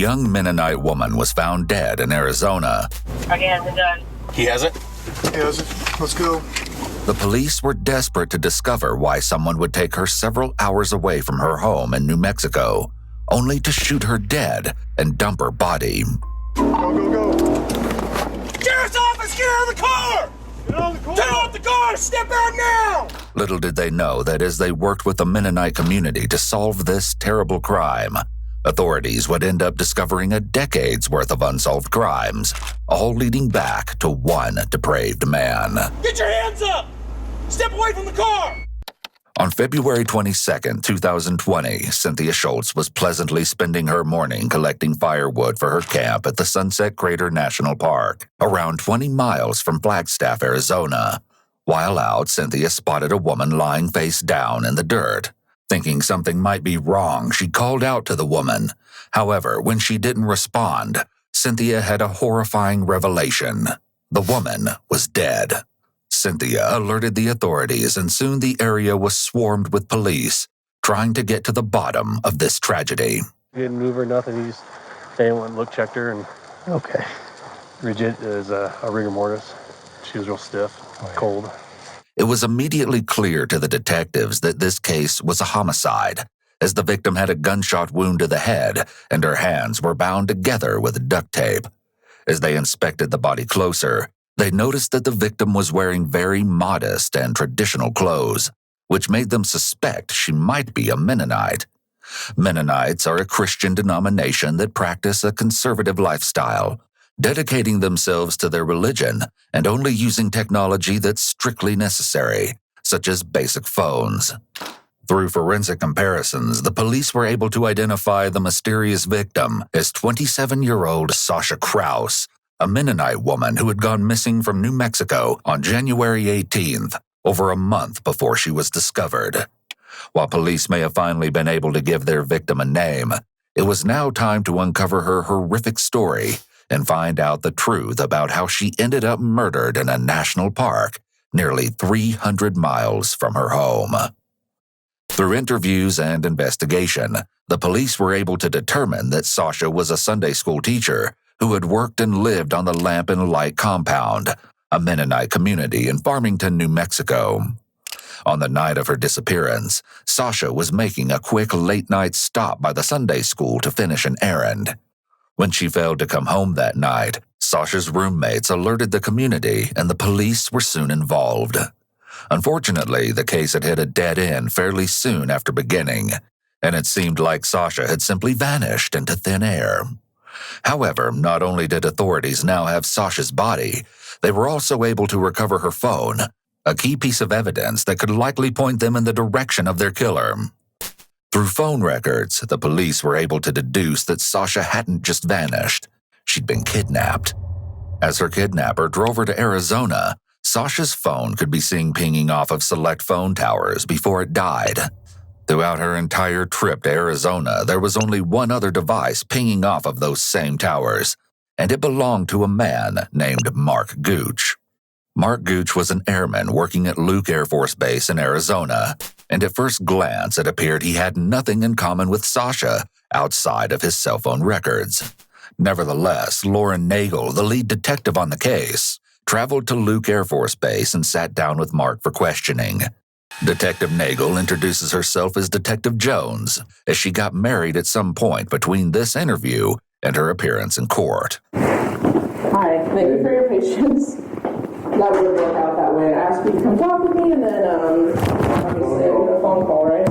young Mennonite woman was found dead in Arizona. He has a gun. He has it? He has it. Let's go. The police were desperate to discover why someone would take her several hours away from her home in New Mexico, only to shoot her dead and dump her body. Go. Sheriff's office, get out of the car! Get on the car. Turn off the car! Step out now! Little did they know that as they worked with the Mennonite community to solve this terrible crime, authorities would end up discovering a decade's worth of unsolved crimes, all leading back to one depraved man. Get your hands up! Step away from the car! On February 22, 2020, Cynthia Schultz was pleasantly spending her morning collecting firewood for her camp at the Sunset Crater National Park, around 20 miles from Flagstaff, Arizona. While out, Cynthia spotted a woman lying face down in the dirt. Thinking something might be wrong, she called out to the woman. However, when she didn't respond, Cynthia had a horrifying revelation. The woman was dead. Cynthia alerted the authorities, and soon the area was swarmed with police, trying to get to the bottom of this tragedy. He didn't move or nothing. He just went and looked, checked her, and okay. Rigid as a rigor mortis. She was real stiff, cold. It was immediately clear to the detectives that this case was a homicide, as the victim had a gunshot wound to the head and her hands were bound together with duct tape. As they inspected the body closer, they noticed that the victim was wearing very modest and traditional clothes, which made them suspect she might be a Mennonite. Mennonites are a Christian denomination that practice a conservative lifestyle, dedicating themselves to their religion and only using technology that's strictly necessary, such as basic phones. Through forensic comparisons, the police were able to identify the mysterious victim as 27-year-old Sasha Kraus, a Mennonite woman who had gone missing from New Mexico on January 18th, over a month before she was discovered. While police may have finally been able to give their victim a name, it was now time to uncover her horrific story and find out the truth about how she ended up murdered in a national park nearly 300 miles from her home. Through interviews and investigation, the police were able to determine that Sasha was a Sunday school teacher who had worked and lived on the Lamp and Light compound, a Mennonite community in Farmington, New Mexico. On the night of her disappearance, Sasha was making a quick late-night stop by the Sunday school to finish an errand. When she failed to come home that night, Sasha's roommates alerted the community and the police were soon involved. Unfortunately, the case had hit a dead end fairly soon after beginning, and it seemed like Sasha had simply vanished into thin air. However, not only did authorities now have Sasha's body, they were also able to recover her phone, a key piece of evidence that could likely point them in the direction of their killer. Through phone records, the police were able to deduce that Sasha hadn't just vanished. She'd been kidnapped. As her kidnapper drove her to Arizona, Sasha's phone could be seen pinging off of select phone towers before it died. Throughout her entire trip to Arizona, there was only one other device pinging off of those same towers, and it belonged to a man named Mark Gooch. Mark Gooch was an airman working at Luke Air Force Base in Arizona, and at first glance it appeared he had nothing in common with Sasha outside of his cell phone records. Nevertheless, Lauren Nagel, the lead detective on the case, traveled to Luke Air Force Base and sat down with Mark for questioning. Detective Nagel introduces herself as Detective Jones, as she got married at some point between this interview and her appearance in court. Hi, thank you for your patience. That would work out that way. I asked you to come talk with me, and then, obviously, I get a phone call, right?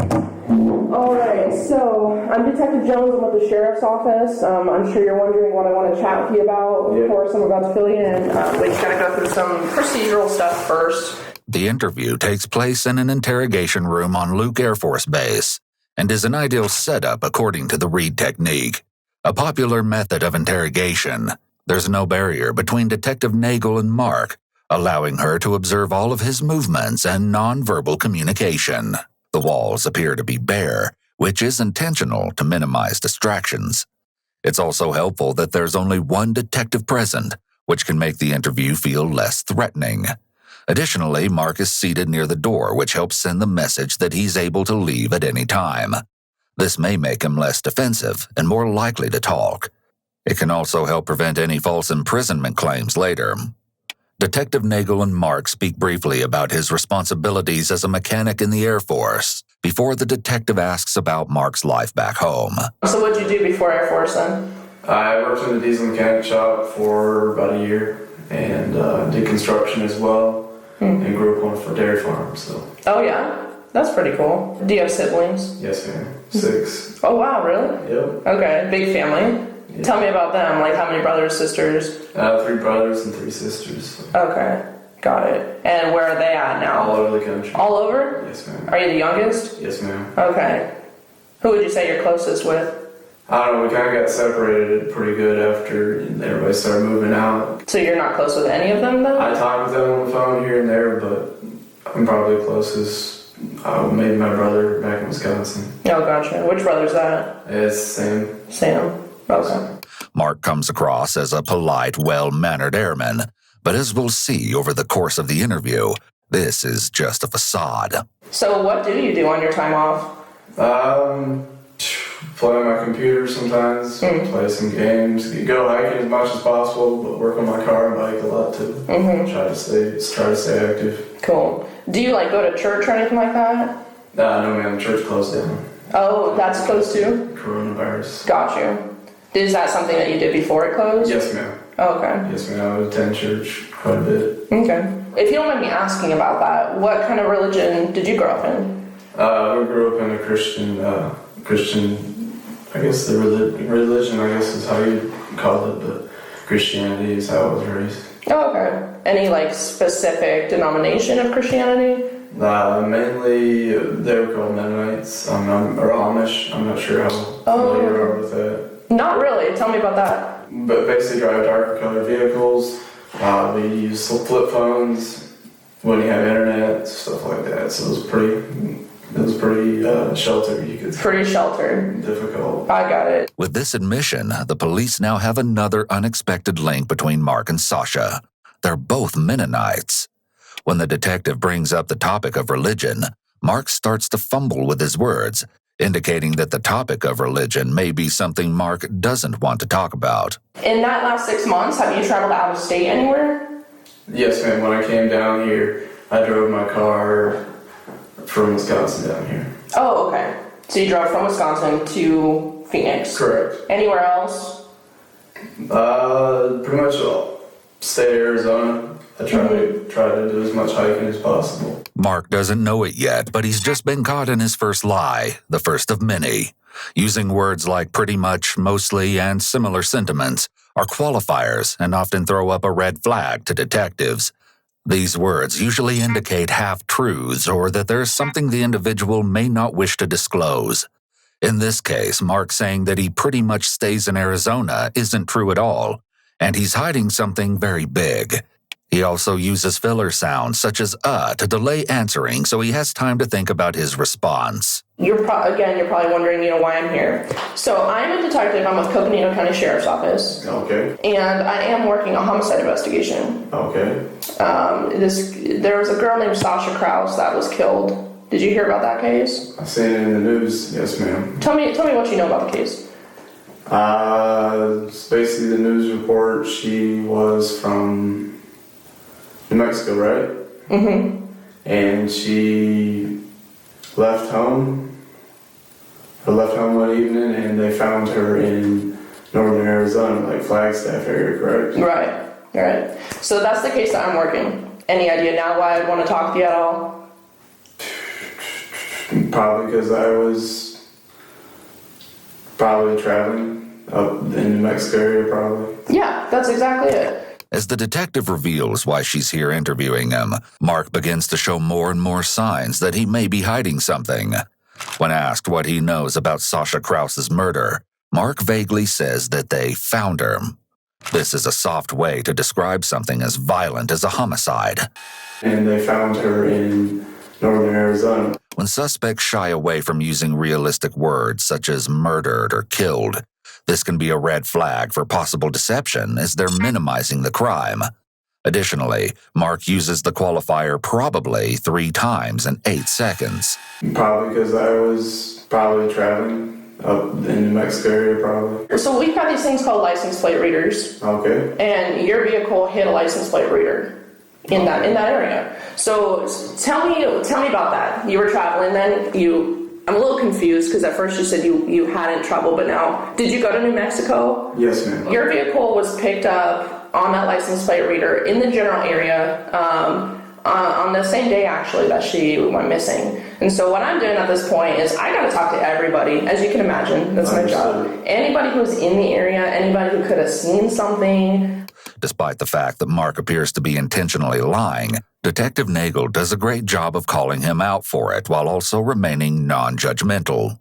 Alright, so, I'm Detective Jones. I'm with the Sheriff's Office. I'm sure you're wondering what I want to chat with you about. Of course, I'm about to fill you in. We just gotta go through some procedural stuff first. The interview takes place in an interrogation room on Luke Air Force Base and is an ideal setup according to the Reed technique, a popular method of interrogation. There's no barrier between Detective Nagel and Mark, allowing her to observe all of his movements and nonverbal communication. The walls appear to be bare, which is intentional to minimize distractions. It's also helpful that there's only one detective present, which can make the interview feel less threatening. Additionally, Mark is seated near the door, which helps send the message that he's able to leave at any time. This may make him less defensive and more likely to talk. It can also help prevent any false imprisonment claims later. Detective Nagel and Mark speak briefly about his responsibilities as a mechanic in the Air Force before the detective asks about Mark's life back home. So what did you do before Air Force then? I worked in the diesel mechanic shop for about a year and did construction as well and grew up on a dairy farm. So. Oh yeah? That's pretty cool. Do you have siblings? Yes, ma'am. 6. Oh wow, really? Yep. Okay, big family. Yeah. Tell me about them, like how many brothers, sisters? 3 brothers and 3 sisters. Okay, got it. And where are they at now? All over the country. All over? Yes, ma'am. Are you the youngest? Yes, ma'am. Okay. Who would you say you're closest with? I don't know, we kind of got separated pretty good after everybody started moving out. So you're not close with any of them then? I talk with them on the phone here and there, but I'm probably closest, maybe my brother back in Wisconsin. Oh, gotcha. Which brother's that? It's Sam. Sam. Okay. Mark comes across as a polite, well-mannered airman, but as we'll see over the course of the interview, this is just a facade. So what do you do on your time off? Play on my computer sometimes, play some games, go hiking as much as possible, but work on my car and bike a lot too. Try to stay active. Cool. Do you like go to church or anything like that? No, man, the church closed down. Oh, that's closed too? Coronavirus. Got you. Is that something that you did before it closed? Yes, ma'am. Okay. Yes, ma'am. I would attend church quite a bit. Okay. If you don't mind me asking about that, what kind of religion did you grow up in? We grew up in a Christian, I guess the religion, I guess is how you call it, but Christianity is how I was raised. Oh, okay. Any like specific denomination of Christianity? Mainly they were called Mennonites, or Amish. I'm not sure how familiar you are with that. Not really. Tell me about that. But basically drive darker colored vehicles. We use flip phones when you have internet, stuff like that. So it was pretty sheltered, you could say. Pretty sheltered. Difficult. I got it. With this admission, the police now have another unexpected link between Mark and Sasha. They're both Mennonites. When the detective brings up the topic of religion, Mark starts to fumble with his words, indicating that the topic of religion may be something Mark doesn't want to talk about. In that last 6 months, have you traveled out of state anywhere? Yes, ma'am. When I came down here, I drove my car from Wisconsin down here. Oh, okay. So you drove from Wisconsin to Phoenix? Correct. Anywhere else? Pretty much all. State of Arizona. I try to do as much hiking as possible. Mark doesn't know it yet, but he's just been caught in his first lie, the first of many. Using words like pretty much, mostly, and similar sentiments are qualifiers and often throw up a red flag to detectives. These words usually indicate half-truths or that there's something the individual may not wish to disclose. In this case, Mark saying that he pretty much stays in Arizona isn't true at all, and he's hiding something very big. He also uses filler sounds such as to delay answering so he has time to think about his response. You're probably wondering, why I'm here. So I'm a detective. I'm with Coconino County Sheriff's Office. Okay. And I am working a homicide investigation. Okay. There was a girl named Sasha Krause that was killed. Did you hear about that case? I've seen it in the news. Yes, ma'am. Tell me what you know about the case. It's basically the news report. She was from New Mexico, right? Mm-hmm. And she left home one evening, and they found her in northern Arizona, like Flagstaff area, correct? Right. So that's the case that I'm working. Any idea now why I'd want to talk to you at all? Probably because I was probably traveling up in New Mexico area, probably. Yeah, that's exactly it. As the detective reveals why she's here interviewing him, Mark begins to show more and more signs that he may be hiding something. When asked what he knows about Sasha Krause's murder, Mark vaguely says that they found her. This is a soft way to describe something as violent as a homicide. And they found her in northern Arizona. When suspects shy away from using realistic words such as murdered or killed, this can be a red flag for possible deception as they're minimizing the crime. Additionally, Mark uses the qualifier probably 3 times in 8 seconds. Probably because I was probably traveling up in New Mexico area, probably. So we've got these things called license plate readers, Okay. and your vehicle hit a license plate reader in that area. So tell me about that. You were traveling then. I'm a little confused because at first you said you hadn't traveled, but now did you go to New Mexico? Yes, ma'am. Your vehicle was picked up on that license plate reader in the general area on the same day actually that she went missing. And so what I'm doing at this point is I got to talk to everybody, as you can imagine. That's my job. Anybody who's in the area, anybody who could have seen something. Despite the fact that Mark appears to be intentionally lying, Detective Nagel does a great job of calling him out for it while also remaining non-judgmental.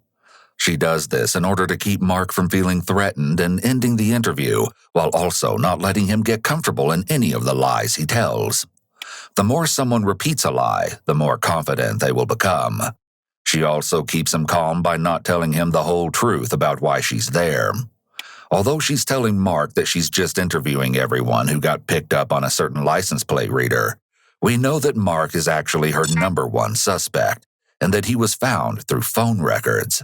She does this in order to keep Mark from feeling threatened and ending the interview, while also not letting him get comfortable in any of the lies he tells. The more someone repeats a lie, the more confident they will become. She also keeps him calm by not telling him the whole truth about why she's there. Although she's telling Mark that she's just interviewing everyone who got picked up on a certain license plate reader, we know that Mark is actually her number one suspect, and that he was found through phone records.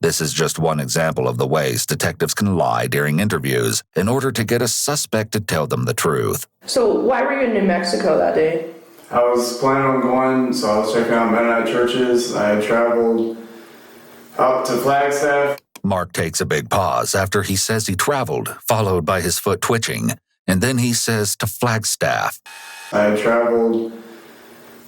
This is just one example of the ways detectives can lie during interviews in order to get a suspect to tell them the truth. So why were you in New Mexico that day? I was planning on going, so I was checking out Mennonite churches. I had traveled up to Flagstaff. Mark takes a big pause after he says he traveled, followed by his foot twitching, and then he says to Flagstaff. I had traveled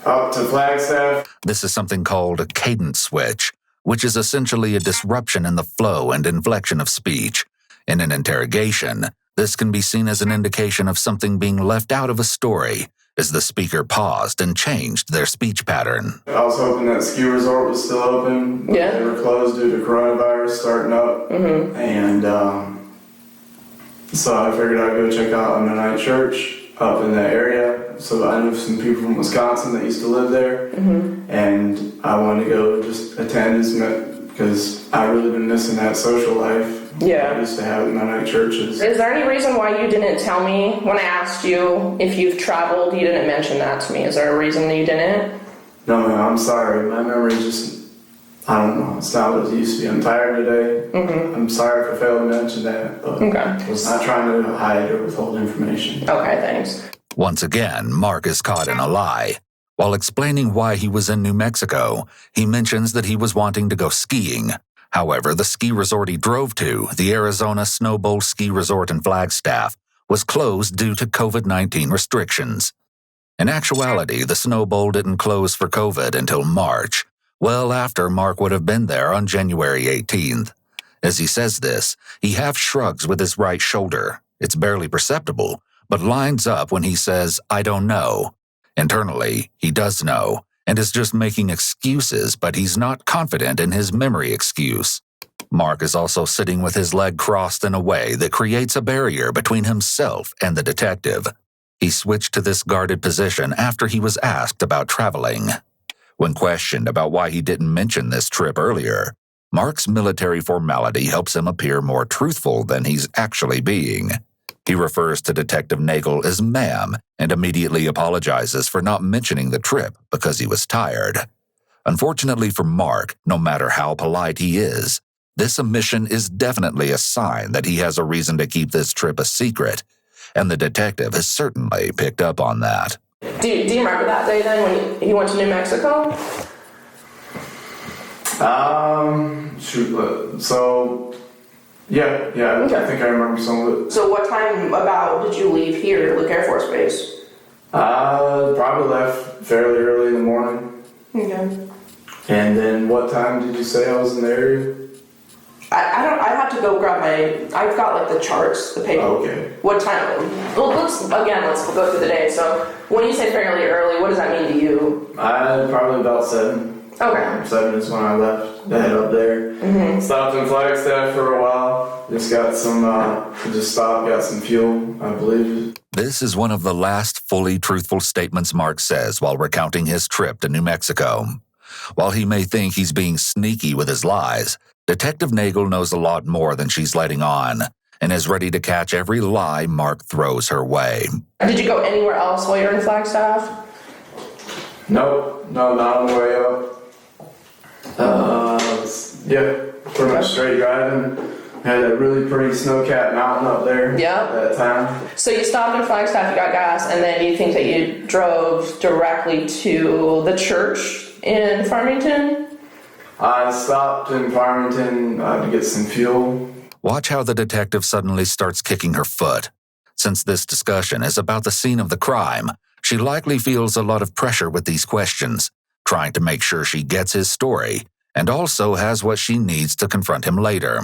up to Flagstaff. This is something called a cadence switch, which is essentially a disruption in the flow and inflection of speech. In an interrogation, this can be seen as an indication of something being left out of a story, as the speaker paused and changed their speech pattern. I was hoping that ski resort was still open. Yeah. They were closed due to coronavirus starting up. Mm-hmm. And so I figured I'd go check out a Mennonite church up in that area. So I knew some people from Wisconsin that used to live there. Mm-hmm. And I wanted to go just attend because I really been missing that social life. Yeah. I used to have in Mennonite churches. Is there any reason why you didn't tell me when I asked you if you've traveled? You didn't mention that to me. Is there a reason that you didn't? No, man, I'm sorry. My memory just, I don't know. It's not what it used to be. I'm tired today. Mm-hmm. I'm sorry if I failed to mention that. But Okay. I was not trying to hide or withhold information. Okay, thanks. Once again, Mark is caught in a lie. While explaining why he was in New Mexico, he mentions that he was wanting to go skiing. However, the ski resort he drove to, the Arizona Snow Bowl Ski Resort in Flagstaff, was closed due to COVID-19 restrictions. In actuality, the Snow Bowl didn't close for COVID until March, well after Mark would have been there on January 18th. As he says this, he half shrugs with his right shoulder. It's barely perceptible, but lines up when he says, "I don't know." Internally, he does know, and is just making excuses, but he's not confident in his memory excuse. Mark is also sitting with his leg crossed in a way that creates a barrier between himself and the detective. He switched to this guarded position after he was asked about traveling. When questioned about why he didn't mention this trip earlier, Mark's military formality helps him appear more truthful than he's actually being. He refers to Detective Nagel as ma'am and immediately apologizes for not mentioning the trip because he was tired. Unfortunately for Mark, no matter how polite he is, this omission is definitely a sign that he has a reason to keep this trip a secret, and the detective has certainly picked up on that. Do you remember that day then when you went to New Mexico? Yeah, Okay. I think I remember some of it. So what time about did you leave here, Luke Air Force Base? Probably left fairly early in the morning. Okay. And then what time did you say I was in the area? I have to go grab I've got like the charts, the paper. Okay. What time? Well, let's go through the day. So when you say fairly early, what does that mean to you? Probably about 7. Okay. 7 is when I left to head up there. Mm-hmm. Stopped in Flagstaff for a while. Just got some, got some fuel, I believe. This is one of the last fully truthful statements Mark says while recounting his trip to New Mexico. While he may think he's being sneaky with his lies, Detective Nagel knows a lot more than she's letting on, and is ready to catch every lie Mark throws her way. Did you go anywhere else while you're in Flagstaff? No, not on the way up. pretty much straight driving. Had a really pretty snow-capped mountain up there Yeah. at that time. So you stopped in Flagstaff, you got gas, and then you think that you drove directly to the church in Farmington? I stopped in Farmington to get some fuel. Watch how the detective suddenly starts kicking her foot. Since this discussion is about the scene of the crime, she likely feels a lot of pressure with these questions, trying to make sure she gets his story, and also has what she needs to confront him later.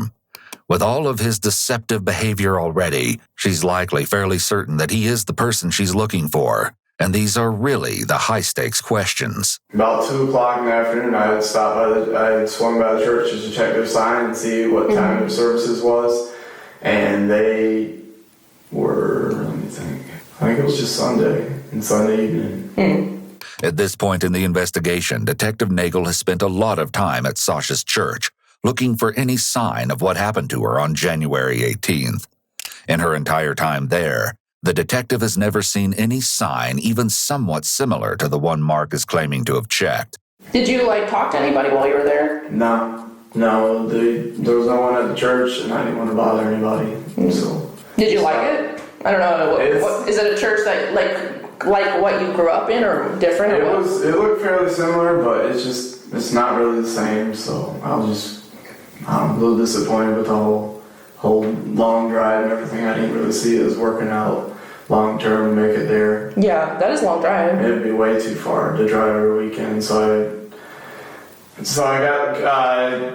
With all of his deceptive behavior already, she's likely fairly certain that he is the person she's looking for, and these are really the high-stakes questions. About 2 o'clock in the afternoon, I had swung by the church to check their sign and see what time their services was, and they were, let me think, I think it was just Sunday evening. At this point in the investigation, Detective Nagel has spent a lot of time at Sasha's church, looking for any sign of what happened to her on January 18th. In her entire time there, the detective has never seen any sign even somewhat similar to the one Mark is claiming to have checked. Did you, talk to anybody while you were there? No, there was no one at the church, and I didn't want to bother anybody, so. Did you like it? I don't know. What, is it a church that, like what you grew up in, or different? It looked fairly similar, but it's not really the same, so I'm a little disappointed with the whole long drive and everything. I didn't really see it as working out long term to make it there. Yeah, that is a long drive. It'd be way too far to drive every weekend, so I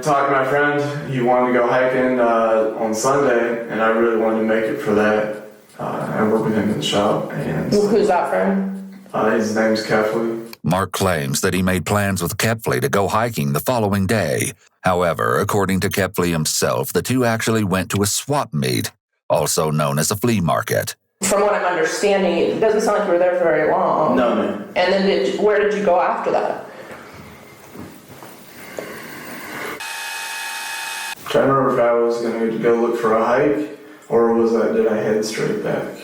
talked to my friend. He wanted to go hiking on Sunday, and I really wanted to make it for that. I work with him in the shop. And who's that friend? His name's Kefley. Mark claims that he made plans with Kepfley to go hiking the following day. However, according to Kepfley himself, the two actually went to a swap meet, also known as a flea market. From what I'm understanding, it doesn't sound like you were there for very long. No, man. And then where did you go after that? I'm trying to remember if I was going to go look for a hike, or did I head straight back?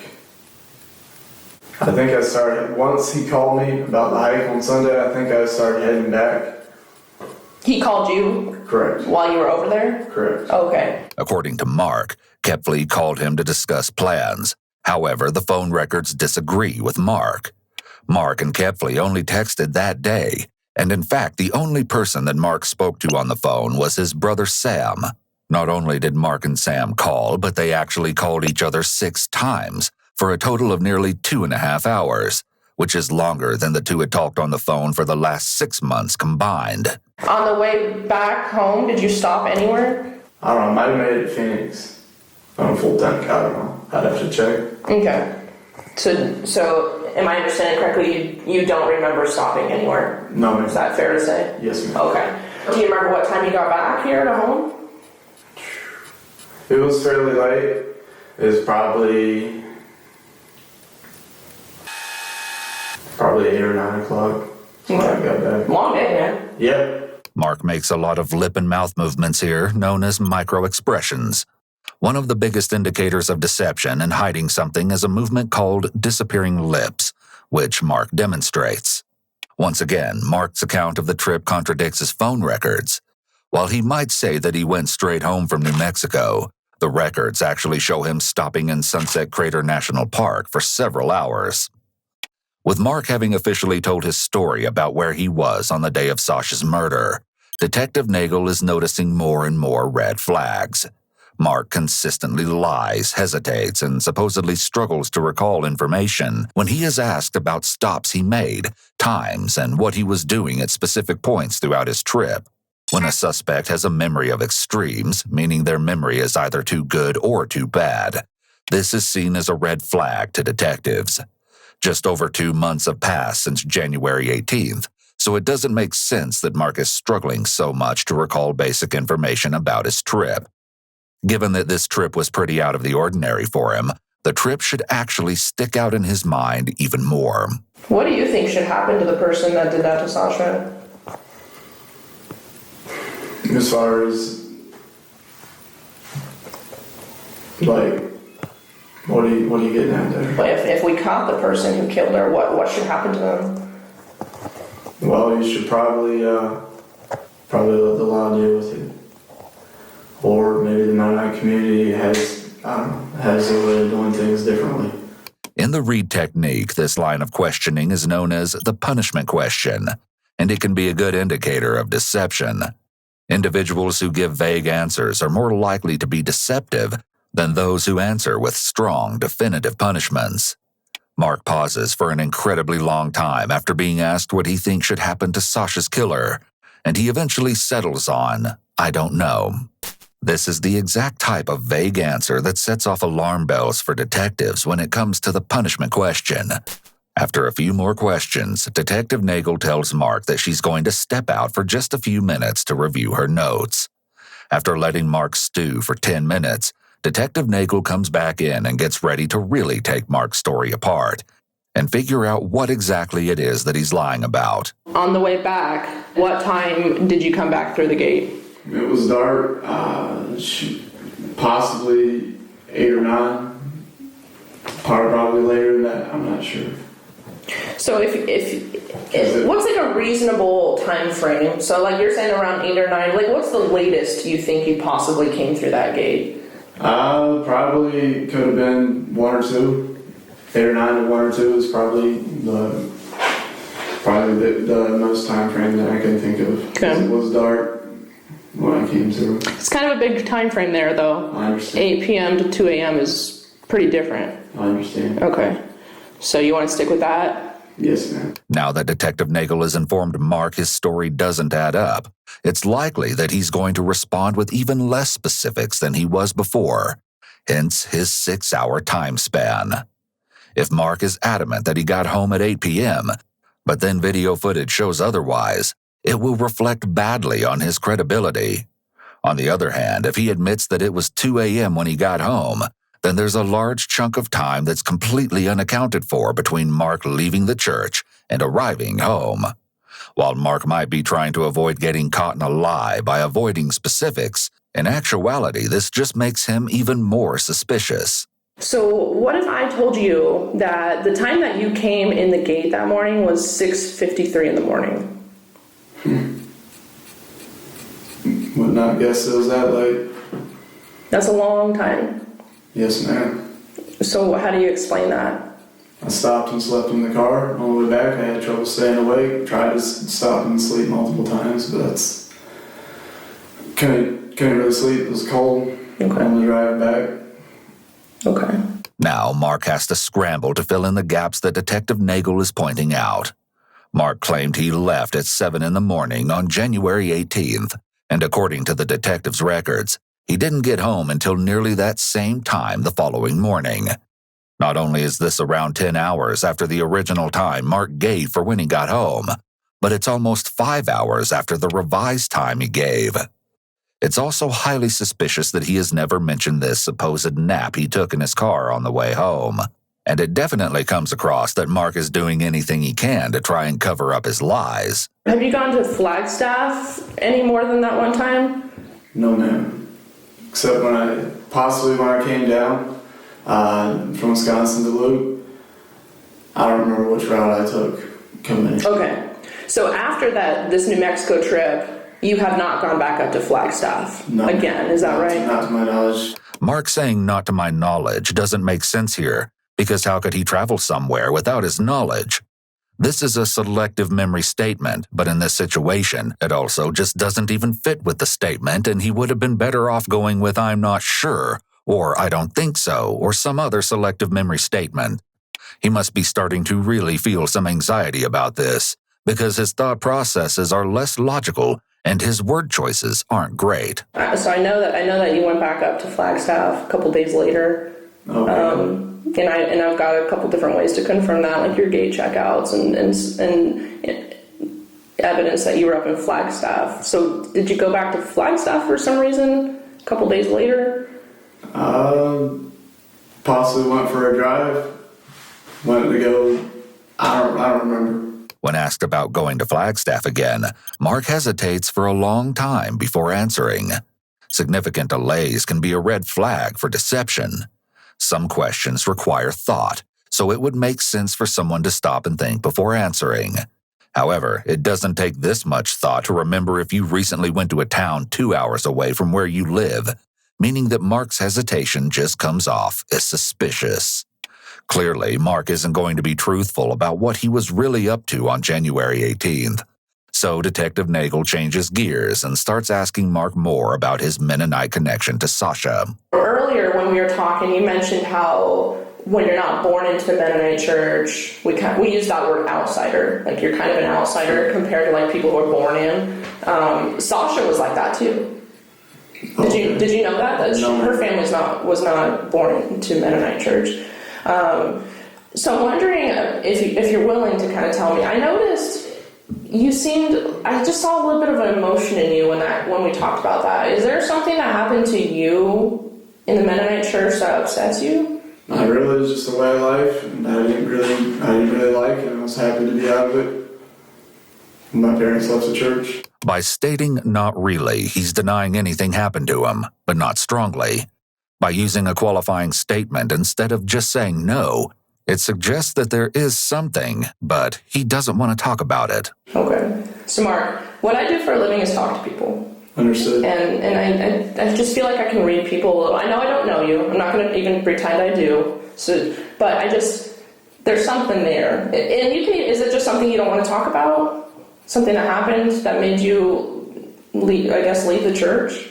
I think I started, once he called me about the hike on Sunday, I think I started heading back. He called you? Correct. While you were over there? Correct. Okay. According to Mark, Kepfley called him to discuss plans. However, the phone records disagree with Mark. Mark and Kepfley only texted that day, and in fact, the only person that Mark spoke to on the phone was his brother Sam. Not only did Mark and Sam call, but they actually called each other 6 times, for a total of nearly 2.5 hours, which is longer than the two had talked on the phone for the last 6 months combined. On the way back home, did you stop anywhere? I don't know, I might have made it to Phoenix. On a full tank, I don't know. I'd have to check. Okay. So am I understanding correctly, you don't remember stopping anywhere? No, ma'am. Is that fair to say? Yes, ma'am. Okay. Do you remember what time you got back here to home? It was fairly late. It was probably 8 or 9 o'clock. So I got back. Long day, man. Yep. Mark makes a lot of lip and mouth movements here, known as micro-expressions. One of the biggest indicators of deception and hiding something is a movement called disappearing lips, which Mark demonstrates. Once again, Mark's account of the trip contradicts his phone records. While he might say that he went straight home from New Mexico, the records actually show him stopping in Sunset Crater National Park for several hours. With Mark having officially told his story about where he was on the day of Sasha's murder, Detective Nagel is noticing more and more red flags. Mark consistently lies, hesitates, and supposedly struggles to recall information when he is asked about stops he made, times, and what he was doing at specific points throughout his trip. When a suspect has a memory of extremes, meaning their memory is either too good or too bad, this is seen as a red flag to detectives. Just over 2 months have passed since January 18th, so it doesn't make sense that Mark is struggling so much to recall basic information about his trip. Given that this trip was pretty out of the ordinary for him, the trip should actually stick out in his mind even more. What do you think should happen to the person that did that to Sasha? As far as, what are you getting at there? But if we caught the person who killed her, what should happen to them? Well, you should probably let the law deal with it. or maybe the Mennonite community has a way of doing things differently. In the Reed technique, this line of questioning is known as the punishment question, and it can be a good indicator of deception. Individuals who give vague answers are more likely to be deceptive than those who answer with strong, definitive punishments. Mark pauses for an incredibly long time after being asked what he thinks should happen to Sasha's killer, and he eventually settles on, "I don't know." This is the exact type of vague answer that sets off alarm bells for detectives when it comes to the punishment question. After a few more questions, Detective Nagel tells Mark that she's going to step out for just a few minutes to review her notes. After letting Mark stew for 10 minutes, Detective Nagel comes back in and gets ready to really take Mark's story apart and figure out what exactly it is that he's lying about. On the way back, what time did you come back through the gate? It was dark, possibly 8 or 9. Probably later than that, I'm not sure. So what's like a reasonable time frame? So like you're saying around 8 or 9, like what's the latest you think you possibly came through that gate? Probably could have been 1 or 2. 8 or 9 to 1 or 2 is probably the most time frame that I can think of. Okay. It was dark when I came through. It's kind of a big time frame there, though. I understand. 8 p.m. to 2 a.m. is pretty different. I understand. Okay. So you want to stick with that? Yes, ma'am. Now that Detective Nagel has informed Mark his story doesn't add up, it's likely that he's going to respond with even less specifics than he was before, hence his 6-hour time span. If Mark is adamant that he got home at 8 p.m., but then video footage shows otherwise, it will reflect badly on his credibility. On the other hand, if he admits that it was 2 a.m. when he got home, then there's a large chunk of time that's completely unaccounted for between Mark leaving the church and arriving home. While Mark might be trying to avoid getting caught in a lie by avoiding specifics, in actuality, this just makes him even more suspicious. So what if I told you that the time that you came in the gate that morning was 6:53 in the morning? Would not guess it was that late. That's a long time. Yes, ma'am. So how do you explain that? I stopped and slept in the car. On the way back, I had trouble staying awake. Tried to stop and sleep multiple times, but that's couldn't really sleep. It was cold. Okay. On the drive back. Okay. Now Mark has to scramble to fill in the gaps that Detective Nagel is pointing out. Mark claimed he left at 7 in the morning on January 18th, and according to the detective's records, he didn't get home until nearly that same time the following morning. Not only is this around 10 hours after the original time Mark gave for when he got home, but it's almost 5 hours after the revised time he gave. It's also highly suspicious that he has never mentioned this supposed nap he took in his car on the way home. And it definitely comes across that Mark is doing anything he can to try and cover up his lies. Have you gone to Flagstaff any more than that one time? No, ma'am. Except when I came down from Wisconsin to Duluth. I don't remember which route I took coming in. Okay. So after this New Mexico trip, you have not gone back up to Flagstaff again, is that right? Not to my knowledge. Mark saying not to my knowledge doesn't make sense here, because how could he travel somewhere without his knowledge? This is a selective memory statement, but in this situation, it also just doesn't even fit with the statement, and he would have been better off going with "I'm not sure," or "I don't think so," or some other selective memory statement. He must be starting to really feel some anxiety about this, because his thought processes are less logical and his word choices aren't great. So I know that you went back up to Flagstaff a couple days later. Okay. And I've got a couple different ways to confirm that, like your gate checkouts and evidence that you were up in Flagstaff. So did you go back to Flagstaff for some reason a couple days later? Possibly went for a drive. Went to go. I don't remember. When asked about going to Flagstaff again, Mark hesitates for a long time before answering. Significant delays can be a red flag for deception. Some questions require thought, so it would make sense for someone to stop and think before answering. However, it doesn't take this much thought to remember if you recently went to a town 2 hours away from where you live, meaning that Mark's hesitation just comes off as suspicious. Clearly, Mark isn't going to be truthful about what he was really up to on January 18th. So Detective Nagel changes gears and starts asking Mark more about his Mennonite connection to Sasha. Earlier when we were talking, you mentioned how when you're not born into the Mennonite church, we use that word outsider. Like you're kind of an outsider compared to like people who are born in. Sasha was like that too. Did you know that? Her family was not born into Mennonite church. So I'm wondering if you're willing to kind of tell me. I noticed I just saw a little bit of an emotion in you when we talked about that. Is there something that happened to you in the Mennonite church that upsets you? Not really. It was just a way of life, and I didn't really like it, and I was happy to be out of it. My parents left the church. By stating not really, he's denying anything happened to him, but not strongly. By using a qualifying statement instead of just saying no, it suggests that there is something, but he doesn't want to talk about it. Okay. So Mark, what I do for a living is talk to people. Understood. And I just feel like I can read people a little. I know I don't know you. I'm not going to even pretend I do. But there's something there. And is it just something you don't want to talk about? Something that happened that made you leave the church?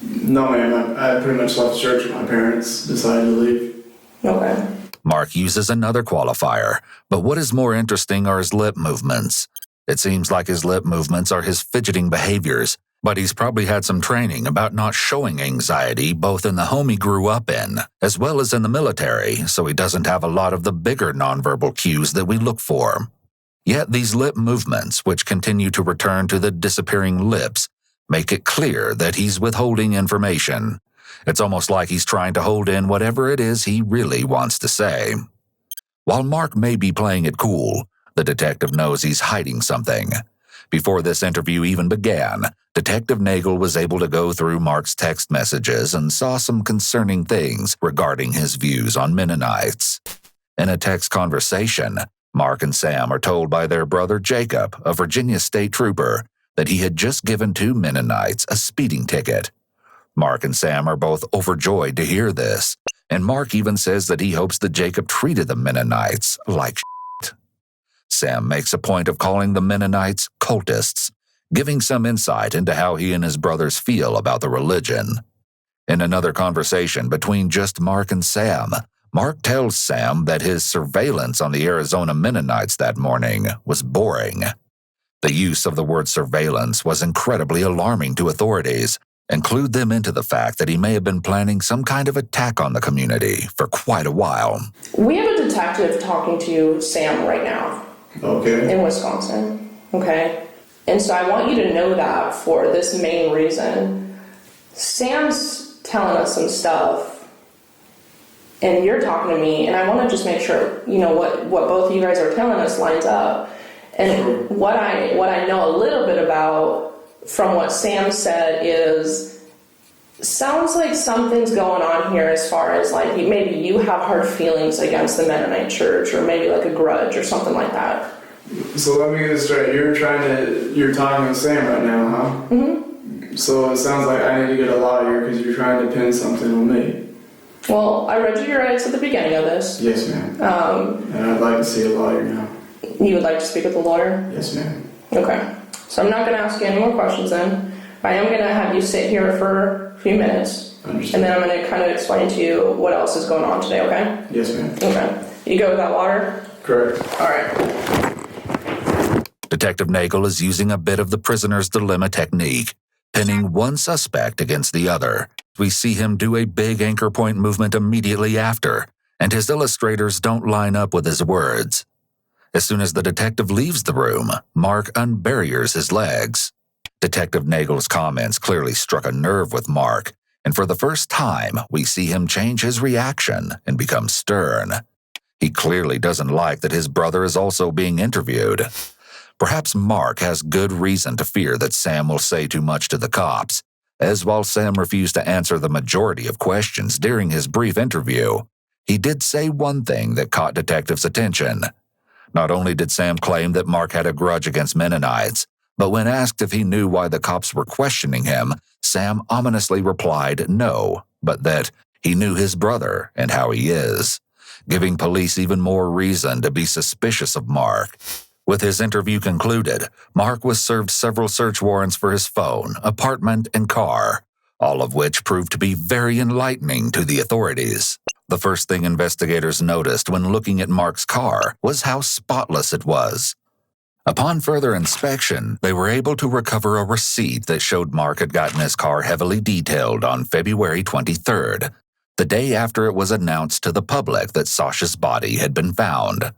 No, ma'am. I pretty much left the church when my parents decided to leave. Okay. Mark uses another qualifier, but what is more interesting are his lip movements. It seems like his lip movements are his fidgeting behaviors, but he's probably had some training about not showing anxiety both in the home he grew up in, as well as in the military, so he doesn't have a lot of the bigger nonverbal cues that we look for. Yet these lip movements, which continue to return to the disappearing lips, make it clear that he's withholding information. It's almost like he's trying to hold in whatever it is he really wants to say. While Mark may be playing it cool, the detective knows he's hiding something. Before this interview even began, Detective Nagel was able to go through Mark's text messages and saw some concerning things regarding his views on Mennonites. In a text conversation, Mark and Sam are told by their brother Jacob, a Virginia state trooper, that he had just given 2 Mennonites a speeding ticket. Mark and Sam are both overjoyed to hear this, and Mark even says that he hopes that Jacob treated the Mennonites like shit. Sam makes a point of calling the Mennonites cultists, giving some insight into how he and his brothers feel about the religion. In another conversation between just Mark and Sam, Mark tells Sam that his surveillance on the Arizona Mennonites that morning was boring. The use of the word surveillance was incredibly alarming to authorities, and clued them into the fact that he may have been planning some kind of attack on the community for quite a while. We have a detective talking to Sam right now. Okay. In Wisconsin. Okay? And so I want you to know that for this main reason. Sam's telling us some stuff, and you're talking to me, and I want to just make sure, what both of you guys are telling us lines up. And what I know a little bit about from what Sam said sounds like something's going on here as far as like maybe you have hard feelings against the Mennonite church, or maybe like a grudge or something like that. So let me get this straight. You're talking with Sam right now, huh? Mm-hmm. So it sounds like I need to get a lawyer because you're trying to pin something on me. Well, I read you your rights at the beginning of this. Yes, ma'am. And I'd like to see a lawyer now. You would like to speak with a lawyer? Yes, ma'am. Okay. So I'm not going to ask you any more questions then. I am going to have you sit here for a few minutes. Understood. And then I'm going to kind of explain to you what else is going on today, okay? Yes, ma'am. Okay. You go without water? Correct. All right. Detective Nagel is using a bit of the prisoner's dilemma technique, pinning one suspect against the other. We see him do a big anchor point movement immediately after, and his illustrators don't line up with his words. As soon as the detective leaves the room, Mark unbarriers his legs. Detective Nagel's comments clearly struck a nerve with Mark, and for the first time, we see him change his reaction and become stern. He clearly doesn't like that his brother is also being interviewed. Perhaps Mark has good reason to fear that Sam will say too much to the cops, as while Sam refused to answer the majority of questions during his brief interview, he did say one thing that caught detectives' attention. Not only did Sam claim that Mark had a grudge against Mennonites, but when asked if he knew why the cops were questioning him, Sam ominously replied no, but that he knew his brother and how he is, giving police even more reason to be suspicious of Mark. With his interview concluded, Mark was served several search warrants for his phone, apartment, and car, all of which proved to be very enlightening to the authorities. The first thing investigators noticed when looking at Mark's car was how spotless it was. Upon further inspection, they were able to recover a receipt that showed Mark had gotten his car heavily detailed on February 23rd, the day after it was announced to the public that Sasha's body had been found.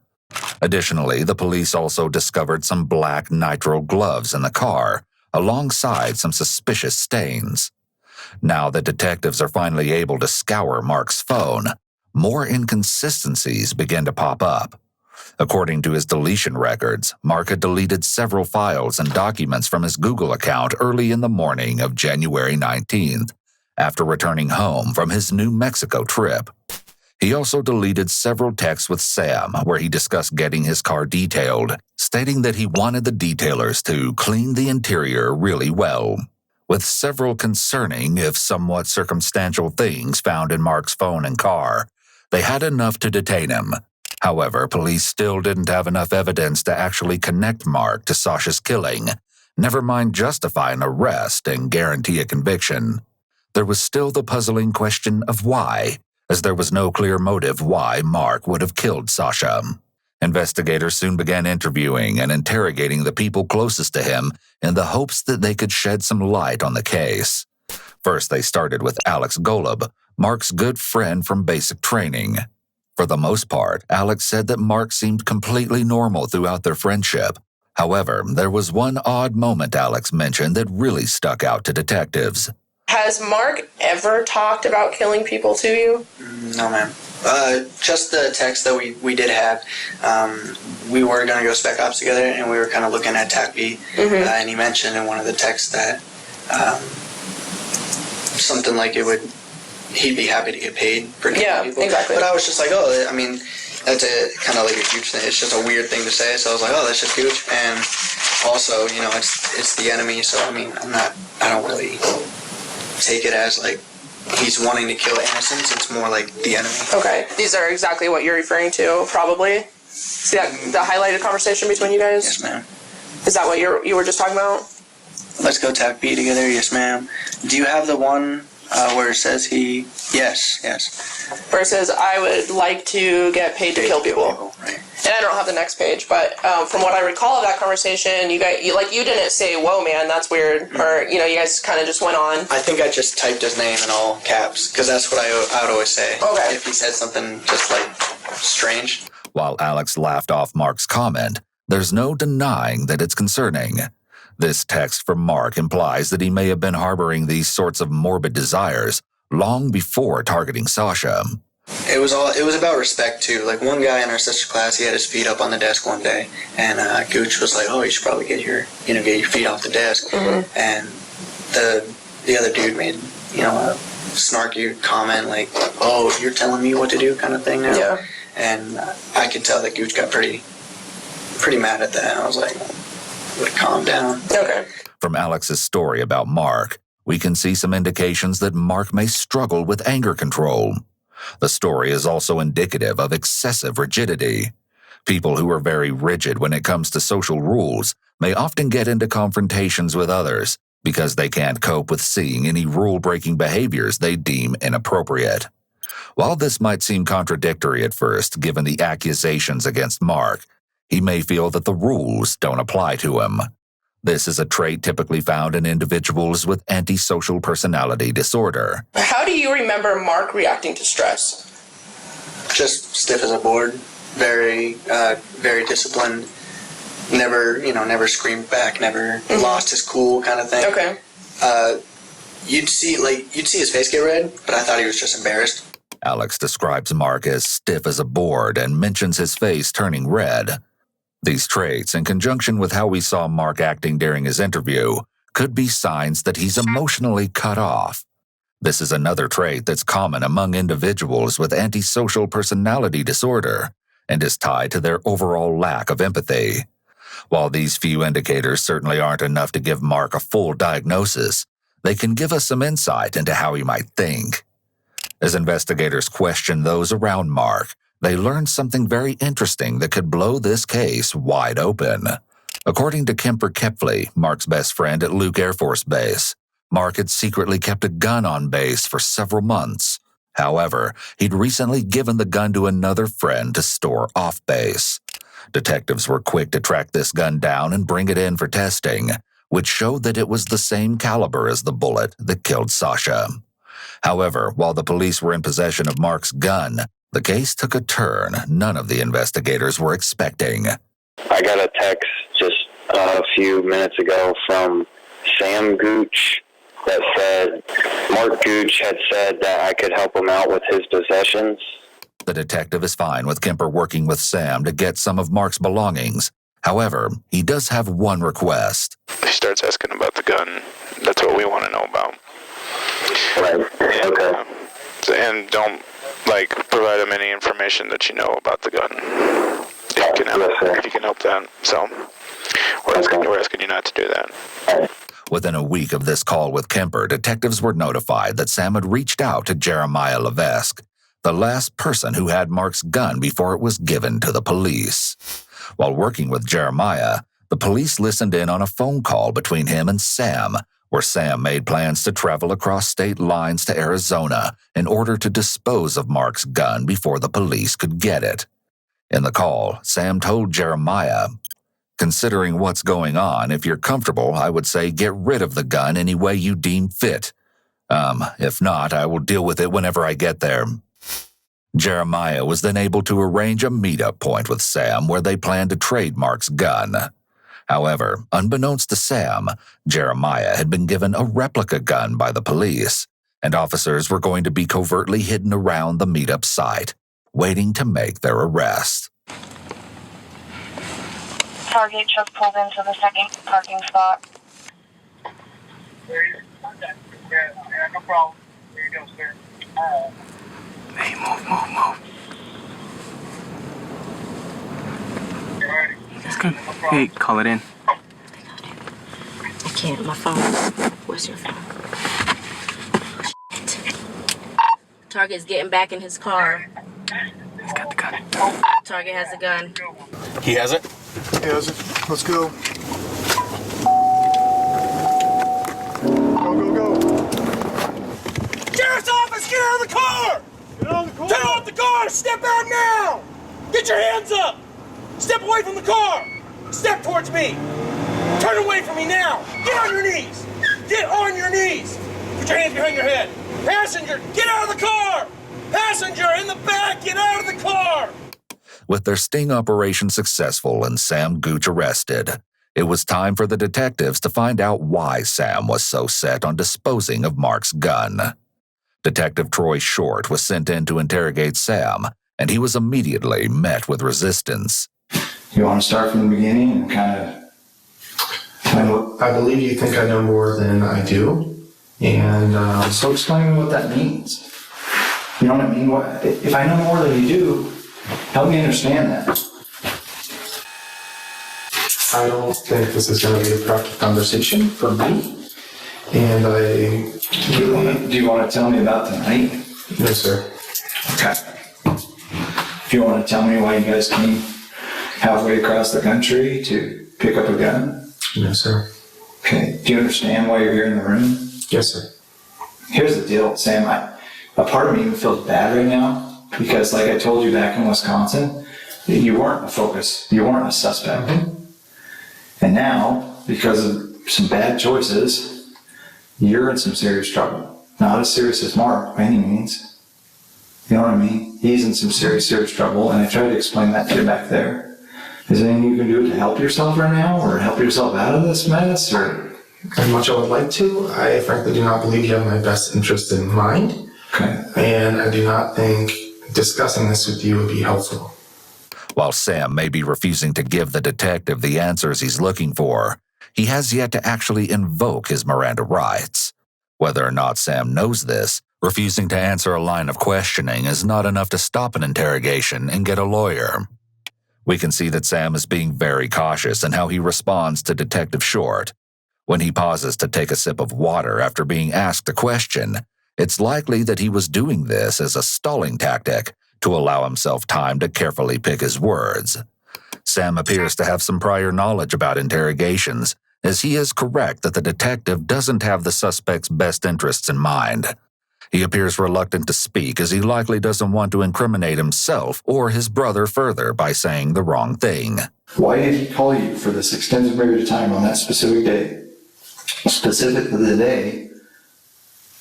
Additionally, the police also discovered some black nitrile gloves in the car, alongside some suspicious stains. Now that detectives are finally able to scour Mark's phone, more inconsistencies begin to pop up. According to his deletion records, Mark had deleted several files and documents from his Google account early in the morning of January 19th, after returning home from his New Mexico trip. He also deleted several texts with Sam where he discussed getting his car detailed, stating that he wanted the detailers to clean the interior really well. With several concerning, if somewhat circumstantial things found in Mark's phone and car, they had enough to detain him. However, police still didn't have enough evidence to actually connect Mark to Sasha's killing, never mind justify an arrest and guarantee a conviction. There was still the puzzling question of why, as there was no clear motive why Mark would have killed Sasha. Investigators soon began interviewing and interrogating the people closest to him in the hopes that they could shed some light on the case. First, they started with Alex Golub, Mark's good friend from basic training. For the most part, Alex said that Mark seemed completely normal throughout their friendship. However, there was one odd moment Alex mentioned that really stuck out to detectives. Has Mark ever talked about killing people to you? No, ma'am. Just the text that we did have. We were going to go spec ops together, and we were kind of looking at TACB, and he mentioned in one of the texts that something like he'd be happy to get paid for killing people. Exactly. But I was just like, oh, I mean, that's kind of like a huge thing. It's just a weird thing to say, so I was like, oh, that's just huge. And also, you know, it's the enemy, so I mean, I don't really take it as like he's wanting to kill innocents. It's more like the enemy. Okay. These are exactly what you're referring to, probably. See that the highlighted conversation between you guys? Yes, ma'am. Is that what you were just talking about? Let's go TAC B together. Yes, ma'am. Do you have the one where it says he? Yes. Where it says, I would like to get paid to kill people. Right. And I don't have the next page, but from what I recall of that conversation, you didn't say, whoa, man, that's weird. Or, you guys kind of just went on. I think I just typed his name in all caps, because that's what I would always say. Okay. If he said something just, like, strange. While Alex laughed off Mark's comment, there's no denying that it's concerning. This text from Mark implies that he may have been harboring these sorts of morbid desires long before targeting Sasha. It was about respect too. Like one guy in our sister class, he had his feet up on the desk one day, and Gooch was like, "Oh, you should probably get your feet off the desk." Mm-hmm. And the other dude made a snarky comment like, "Oh, you're telling me what to do," kind of thing now. Yeah. And I could tell that Gooch got pretty mad at that. I was like, calm down. Okay. From Alex's story about Mark, we can see some indications that Mark may struggle with anger control. The story is also indicative of excessive rigidity. People who are very rigid when it comes to social rules may often get into confrontations with others because they can't cope with seeing any rule-breaking behaviors they deem inappropriate. While this might seem contradictory at first, given the accusations against Mark, he may feel that the rules don't apply to him. This is a trait typically found in individuals with antisocial personality disorder. How do you remember Mark reacting to stress? Just stiff as a board, very disciplined. Never screamed back, never lost his cool, kind of thing. Okay. You'd see his face get red, but I thought he was just embarrassed. Alex describes Mark as stiff as a board and mentions his face turning red. These traits, in conjunction with how we saw Mark acting during his interview, could be signs that he's emotionally cut off. This is another trait that's common among individuals with antisocial personality disorder, and is tied to their overall lack of empathy. While these few indicators certainly aren't enough to give Mark a full diagnosis, they can give us some insight into how he might think. As investigators question those around Mark, they learn something very interesting that could blow this case wide open. According to Kemper Kepley, Mark's best friend at Luke Air Force Base, Mark had secretly kept a gun on base for several months. However, he'd recently given the gun to another friend to store off base. Detectives were quick to track this gun down and bring it in for testing, which showed that it was the same caliber as the bullet that killed Sasha. However, while the police were in possession of Mark's gun, the case took a turn none of the investigators were expecting. I got a text just a few minutes ago from Sam Gooch that said Mark Gooch had said that I could help him out with his possessions. The detective is fine with Kemper working with Sam to get some of Mark's belongings. However, he does have one request. He starts asking about the gun. That's what we want to know about. Right. Okay. And don't, provide him any information that you know about the gun. If you can help that. So, we're asking you not to do that. Within a week of this call with Kemper, detectives were notified that Sam had reached out to Jeremiah Levesque, the last person who had Mark's gun before it was given to the police. While working with Jeremiah, the police listened in on a phone call between him and Sam, where Sam made plans to travel across state lines to Arizona in order to dispose of Mark's gun before the police could get it. In the call, Sam told Jeremiah, "Considering what's going on, if you're comfortable, I would say get rid of the gun any way you deem fit. If not, I will deal with it whenever I get there." Jeremiah was then able to arrange a meetup point with Sam where they planned to trade Mark's gun. However, unbeknownst to Sam, Jeremiah had been given a replica gun by the police, and officers were going to be covertly hidden around the meetup site, waiting to make their arrest. Target just pulled into the second parking spot. Yeah, no problem. There you go, sir. Hey, move. That's good. Hey, call it in. I can't. My phone. Where's your phone? Shit. Target's getting back in his car. He's got the gun. Target has a gun. He has it? He has it. Let's go. Go. Sheriff's office, get out of the car! Get on the car. Turn off the car! Step out now! Get your hands up! Step away from the car! Step towards me! Turn away from me now! Get on your knees! Get on your knees! Put your hands behind your head! Passenger, get out of the car! Passenger, in the back, get out of the car! With their sting operation successful and Sam Gooch arrested, it was time for the detectives to find out why Sam was so set on disposing of Mark's gun. Detective Troy Short was sent in to interrogate Sam, and he was immediately met with resistance. You want to start from the beginning and kind of... I believe you think I know more than I do, and So explain me what that means. You know what I mean? If I know more than you do, help me understand that. I don't think this is going to be a productive conversation for me, and Do you want to tell me about tonight? No, sir. Okay. If you want to tell me why you guys came halfway across the country to pick up a gun? No, sir. Okay. Do you understand why you're here in the room? Yes, sir. Here's the deal, Sam. A part of me even feels bad right now because, like I told you back in Wisconsin, you weren't a focus. You weren't a suspect. Mm-hmm. And now, because of some bad choices, you're in some serious trouble. Not as serious as Mark by any means. You know what I mean? He's in some serious trouble, and I tried to explain that to you back there. Is there anything you can do to help yourself right now, or help yourself out of this mess, or? As much as I would like to, I frankly do not believe you have my best interest in mind. Okay. And I do not think discussing this with you would be helpful. While Sam may be refusing to give the detective the answers he's looking for, he has yet to actually invoke his Miranda rights. Whether or not Sam knows this, refusing to answer a line of questioning is not enough to stop an interrogation and get a lawyer. We can see that Sam is being very cautious in how he responds to Detective Short. When he pauses to take a sip of water after being asked a question, it's likely that he was doing this as a stalling tactic to allow himself time to carefully pick his words. Sam appears to have some prior knowledge about interrogations, as he is correct that the detective doesn't have the suspect's best interests in mind. He appears reluctant to speak as he likely doesn't want to incriminate himself or his brother further by saying the wrong thing. Why did he call you for this extended period of time on that specific day? Specifically the day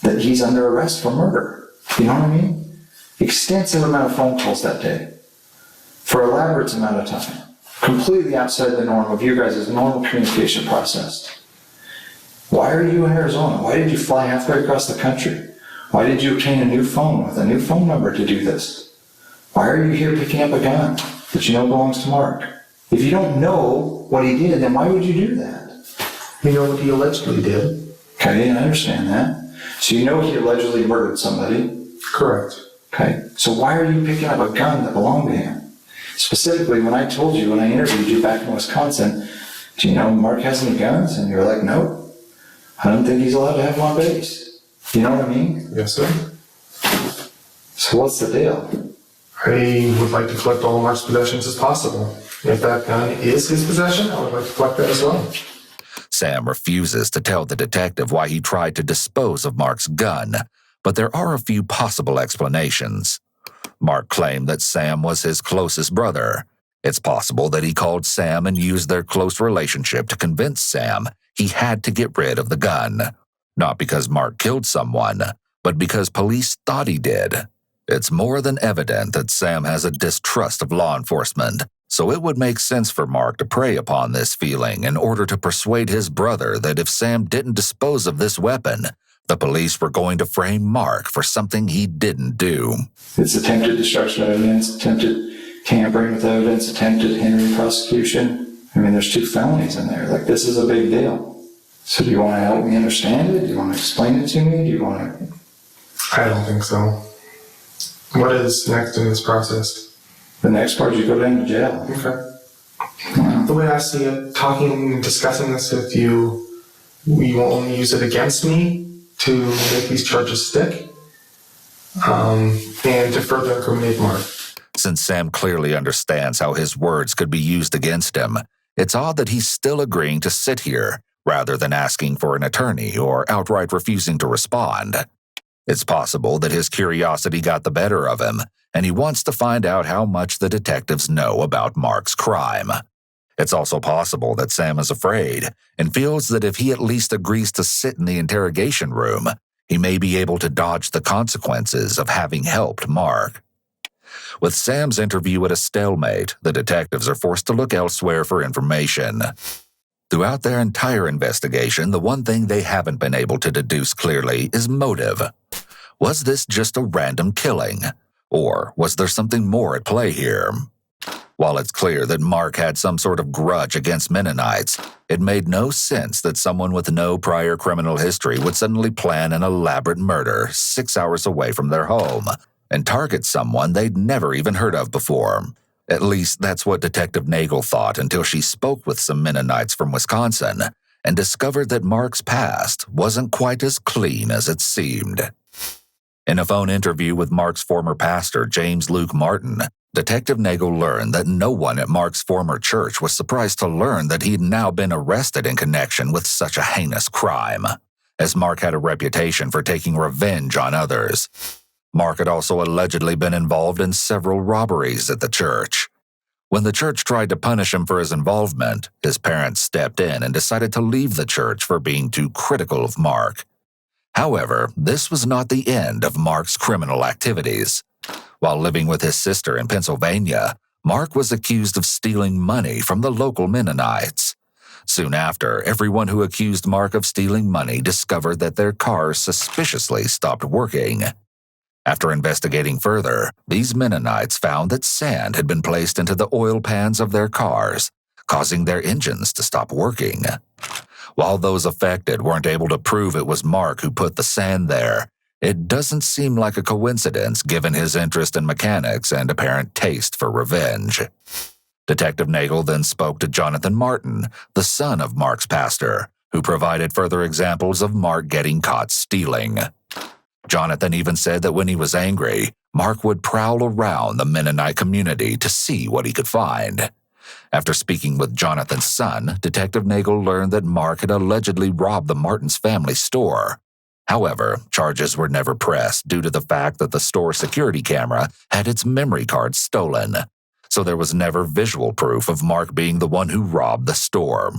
that he's under arrest for murder. You know what I mean? Extensive amount of phone calls that day. For elaborate amount of time. Completely outside the norm of you guys' normal communication process. Why are you in Arizona? Why did you fly halfway across the country? Why did you obtain a new phone with a new phone number to do this? Why are you here picking up a gun that you know belongs to Mark? If you don't know what he did, then why would you do that? You know what he allegedly did. Okay, I understand that. So you know he allegedly murdered somebody? Correct. Okay, so why are you picking up a gun that belonged to him? Specifically, when I told you, when I interviewed you back in Wisconsin, do you know Mark has any guns? And you're like, nope. I don't think he's allowed to have one on base. You know what I mean? Yes, sir. So what's the deal? I would like to collect all of Mark's possessions as possible. If that gun is his possession, I would like to collect that as well. Sam refuses to tell the detective why he tried to dispose of Mark's gun, but there are a few possible explanations. Mark claimed that Sam was his closest brother. It's possible that he called Sam and used their close relationship to convince Sam he had to get rid of the gun. Not because Mark killed someone, but because police thought he did. It's more than evident that Sam has a distrust of law enforcement, so it would make sense for Mark to prey upon this feeling in order to persuade his brother that if Sam didn't dispose of this weapon, the police were going to frame Mark for something he didn't do. It's attempted destruction of evidence, attempted tampering with evidence, attempted hindering prosecution. I mean, there's 2 felonies in there. Like, this is a big deal. So do you want to help me understand it? Do you want to explain it to me? Do you want to... I don't think so. What is next in this process? The next part is you go down to jail. Okay. The way I see it, talking and discussing this with you, you will only use it against me to make these charges stick, and to further incriminate Mark. Since Sam clearly understands how his words could be used against him, it's odd that he's still agreeing to sit here rather than asking for an attorney or outright refusing to respond. It's possible that his curiosity got the better of him, and he wants to find out how much the detectives know about Mark's crime. It's also possible that Sam is afraid and feels that if he at least agrees to sit in the interrogation room, he may be able to dodge the consequences of having helped Mark. With Sam's interview at a stalemate, the detectives are forced to look elsewhere for information. Throughout their entire investigation, the one thing they haven't been able to deduce clearly is motive. Was this just a random killing? Or was there something more at play here? While it's clear that Mark had some sort of grudge against Mennonites, it made no sense that someone with no prior criminal history would suddenly plan an elaborate murder 6 hours away from their home and target someone they'd never even heard of before. At least that's what Detective Nagel thought until she spoke with some Mennonites from Wisconsin and discovered that Mark's past wasn't quite as clean as it seemed. In a phone interview with Mark's former pastor, James Luke Martin, Detective Nagel learned that no one at Mark's former church was surprised to learn that he'd now been arrested in connection with such a heinous crime, as Mark had a reputation for taking revenge on others. Mark had also allegedly been involved in several robberies at the church. When the church tried to punish him for his involvement, his parents stepped in and decided to leave the church for being too critical of Mark. However, this was not the end of Mark's criminal activities. While living with his sister in Pennsylvania, Mark was accused of stealing money from the local Mennonites. Soon after, everyone who accused Mark of stealing money discovered that their cars suspiciously stopped working. After investigating further, these Mennonites found that sand had been placed into the oil pans of their cars, causing their engines to stop working. While those affected weren't able to prove it was Mark who put the sand there, it doesn't seem like a coincidence given his interest in mechanics and apparent taste for revenge. Detective Nagel then spoke to Jonathan Martin, the son of Mark's pastor, who provided further examples of Mark getting caught stealing. Jonathan even said that when he was angry, Mark would prowl around the Mennonite community to see what he could find. After speaking with Jonathan's son, Detective Nagel learned that Mark had allegedly robbed the Martins' family store. However, charges were never pressed due to the fact that the store security camera had its memory card stolen, so there was never visual proof of Mark being the one who robbed the store.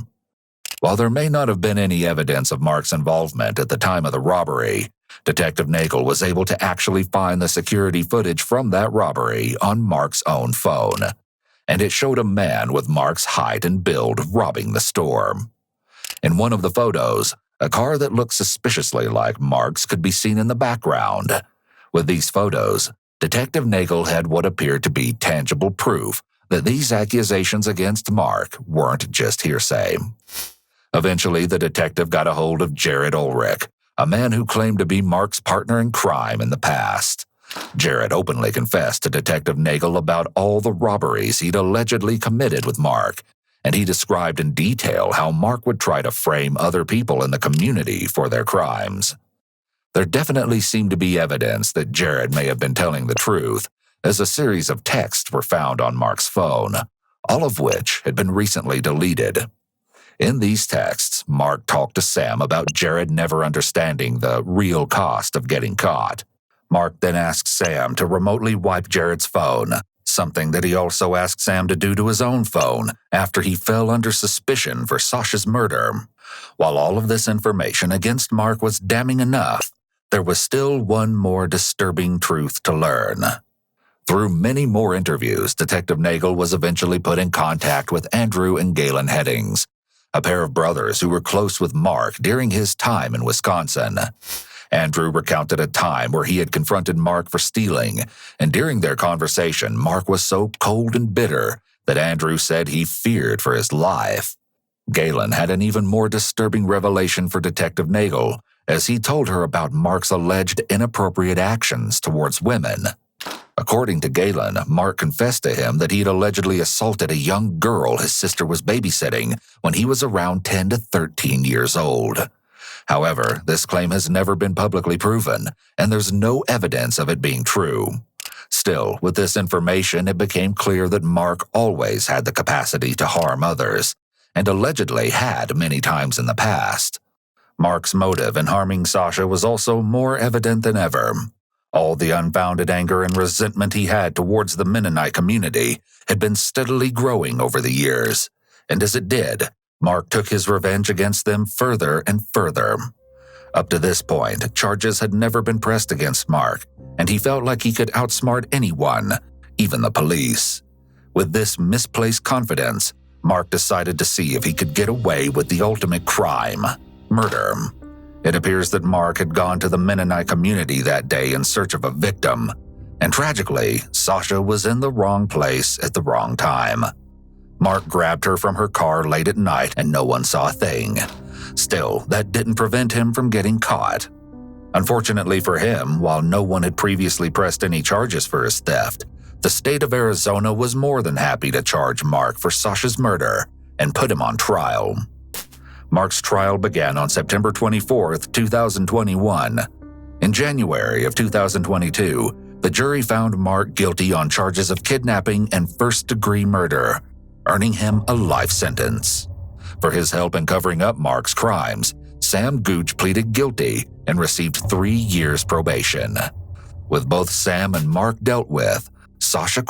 While there may not have been any evidence of Mark's involvement at the time of the robbery, Detective Nagel was able to actually find the security footage from that robbery on Mark's own phone, and it showed a man with Mark's height and build robbing the store. In one of the photos, a car that looked suspiciously like Mark's could be seen in the background. With these photos, Detective Nagel had what appeared to be tangible proof that these accusations against Mark weren't just hearsay. Eventually, the detective got a hold of Jared Ulrich, a man who claimed to be Mark's partner in crime in the past. Jared openly confessed to Detective Nagel about all the robberies he'd allegedly committed with Mark, and he described in detail how Mark would try to frame other people in the community for their crimes. There definitely seemed to be evidence that Jared may have been telling the truth, as a series of texts were found on Mark's phone, all of which had been recently deleted. In these texts, Mark talked to Sam about Jared never understanding the real cost of getting caught. Mark then asked Sam to remotely wipe Jared's phone, something that he also asked Sam to do to his own phone after he fell under suspicion for Sasha's murder. While all of this information against Mark was damning enough, there was still one more disturbing truth to learn. Through many more interviews, Detective Nagel was eventually put in contact with Andrew and Galen Headings, a pair of brothers who were close with Mark during his time in Wisconsin. Andrew recounted a time where he had confronted Mark for stealing, and during their conversation, Mark was so cold and bitter that Andrew said he feared for his life. Galen had an even more disturbing revelation for Detective Nagel, as he told her about Mark's alleged inappropriate actions towards women. According to Galen, Mark confessed to him that he had allegedly assaulted a young girl his sister was babysitting when he was around 10 to 13 years old. However, this claim has never been publicly proven, and there's no evidence of it being true. Still, with this information, it became clear that Mark always had the capacity to harm others, and allegedly had many times in the past. Mark's motive in harming Sasha was also more evident than ever. All the unfounded anger and resentment he had towards the Mennonite community had been steadily growing over the years, and as it did, Mark took his revenge against them further and further. Up to this point, charges had never been pressed against Mark, and he felt like he could outsmart anyone, even the police. With this misplaced confidence, Mark decided to see if he could get away with the ultimate crime, murder. It appears that Mark had gone to the Mennonite community that day in search of a victim, and tragically, Sasha was in the wrong place at the wrong time. Mark grabbed her from her car late at night and no one saw a thing. Still, that didn't prevent him from getting caught. Unfortunately for him, while no one had previously pressed any charges for his theft, the state of Arizona was more than happy to charge Mark for Sasha's murder and put him on trial. Mark's trial began on September 24, 2021. In January of 2022, the jury found Mark guilty on charges of kidnapping and first-degree murder, earning him a life sentence. For his help in covering up Mark's crimes, Sam Gooch pleaded guilty and received 3 years probation. With both Sam and Mark dealt with, Sasha